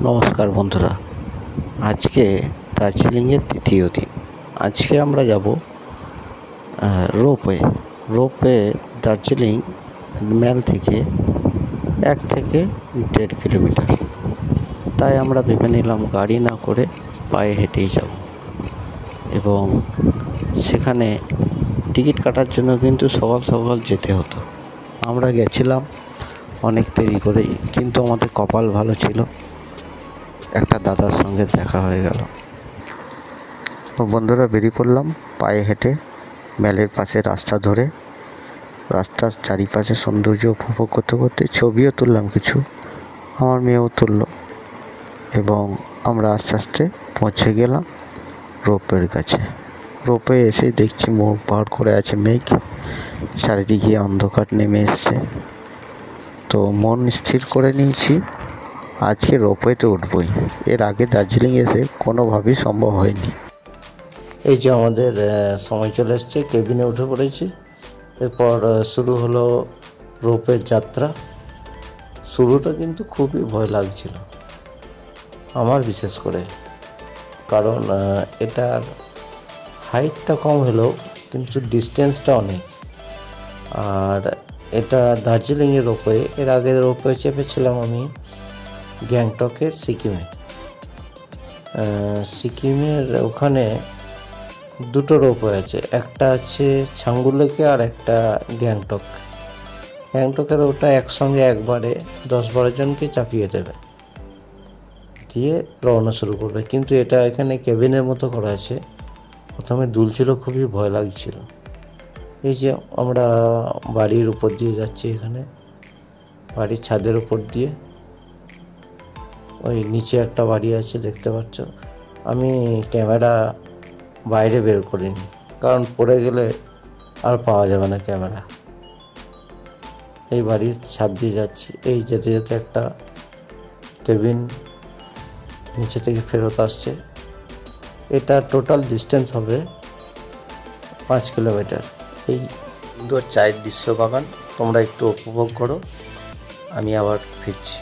নমস্কার বন্ধুরা, আজকে দার্জিলিংয়ের তৃতীয় দিন। আজকে আমরা যাব রোপওয়ে দার্জিলিং ম্যাল থেকে 1 থেকে 1.5 কিলোমিটার। তাই আমরা ভেবে নিলাম গাড়ি না করে পায়ে হেঁটেই যাব। এবং সেখানে টিকিট কাটার জন্য কিন্তু সকাল সকাল যেতে হতো। আমরা গেছিলাম অনেক দেরি করেই, কিন্তু আমাদের কপাল ভালো ছিল, একটা দাদার সঙ্গে দেখা হয়ে গেল। বন্ধুরা বেরিয়ে পড়লাম পায়ে হেঁটে ম্যালের পাশে রাস্তা ধরে। রাস্তার চারিপাশে সৌন্দর্য উপভোগ করতে করতে ছবিও তুললাম কিছু, আমার মেয়েও তুলল। এবং আমরা আস্তে আস্তে পৌঁছে গেলাম রোপওয়ের কাছে। রোপওয়ে এসে দেখছি মুখ পার করে আছে মেঘ, চারিদিকে অন্ধকার নেমে এসছে। তো মন স্থির করে নিয়েছি আজকে রোপওয়েতে উঠবই। এর আগে দার্জিলিং এসে কোনোভাবেই সম্ভব হয়নি। এই যে আমাদের সময় চলে এসছে, কেবিনে উঠে পড়েছি। এরপর শুরু হলো রোপওয়ের যাত্রা। শুরুটা কিন্তু খুবই ভয় লাগছিল আমার, বিশেষ করে কারণ এটার হাইটটা কম হলেও কিন্তু ডিস্টেন্সটা অনেক। আর এটা দার্জিলিংয়ের রোপওয়ে। এর আগে রোপওয়ে চেপেছিলাম আমি গ্যাংটকের সিকিমের ওখানে দুটো রোপওয়ে আছে, একটা আছে ছাঙ্গুলেকে আর একটা গ্যাংটকের ওটা একসঙ্গে একবারে 10-12 জনকে চাপিয়ে দেবে, দিয়ে রওনা শুরু করবে। কিন্তু এটা এখানে কেবিনের মতো করা আছে। প্রথমে দুলছিল, খুবই ভয় লাগছিল। এই যে আমরা বাড়ির উপর দিয়ে যাচ্ছি, এখানে বাড়ির ছাদের উপর দিয়ে। ওই নিচে একটা বাড়ি আছে, দেখতে পাচ্ছ। আমি ক্যামেরা বাইরে বের করিনি, কারণ পড়ে গেলে আর পাওয়া যাবে না ক্যামেরা। এই বাড়ির ছাদ দিয়ে যাচ্ছি। এই যেতে যেতে একটা কেবিন নিচে থেকে ফেরত আসছে। এটা টোটাল ডিস্টেন্স হবে 5 কিলোমিটার। এই সুন্দর চায়ের দৃশ্য বাগান তোমরা একটু উপভোগ করো, আমি আবার ফিরছি।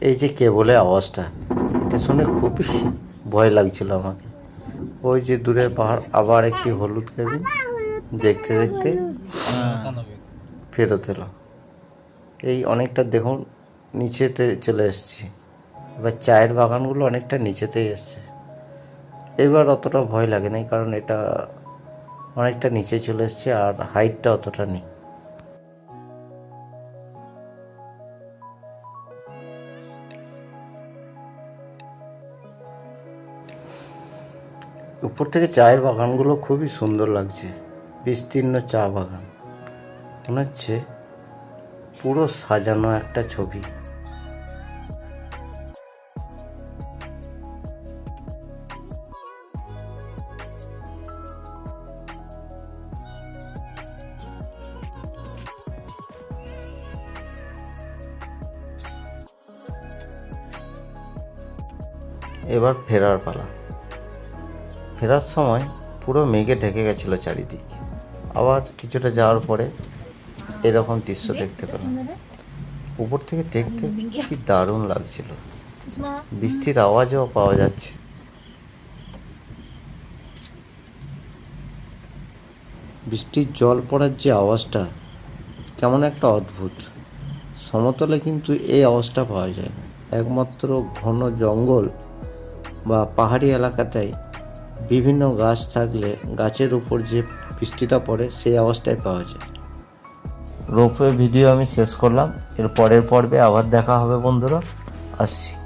এই যে কেবলের আওয়াজটা, এটা শুনে খুবই ভয় লাগছিল আমাকে। ওই যে দূরের পাহাড়, আবার একটি হলুদ কেবিন, দেখতে দেখতে ফেরত এলো। এই অনেকটা দেখুন নিচেতে চলে এসেছি। এবার চায়ের বাগানগুলো অনেকটা নিচেতেই এসছে। এবার অতটা ভয় লাগে নাই, কারণ এটা অনেকটা নিচে চলে এসছে আর হাইটটা অতটা নেই। উপর থেকে চায়ের বাগানগুলো খুবই সুন্দর লাগছে, বিস্তীর্ণ চা বাগান, মনে হচ্ছে পুরো সাজানো একটা ছবি। এবার ফেরার পালা। ফেরার সময় পুরো মেঘে ঢেকে গেছিলো চারিদিক। আবার কিছুটা যাওয়ার পরে এরকম দৃশ্য দেখতে পেলাম। উপর থেকে দেখতে কি দারুণ লাগছিল, বৃষ্টির আওয়াজও পাওয়া যাচ্ছে। বৃষ্টির জল পড়ার যে আওয়াজটা কেমন একটা অদ্ভুত। সমতলে কিন্তু এই আওয়াজটা পাওয়া যায় না, একমাত্র ঘন জঙ্গল বা পাহাড়ি এলাকাতেই বিভিন্ন গাছ থাকলে গাছের উপর যে বৃষ্টিটা পড়ে সেই আওয়াজটাই পাওয়া যায়। রোপওয়ে ভিডিও আমি শেষ করলাম। এর পরের পর্বে আবার দেখা হবে বন্ধুরা, আসছি।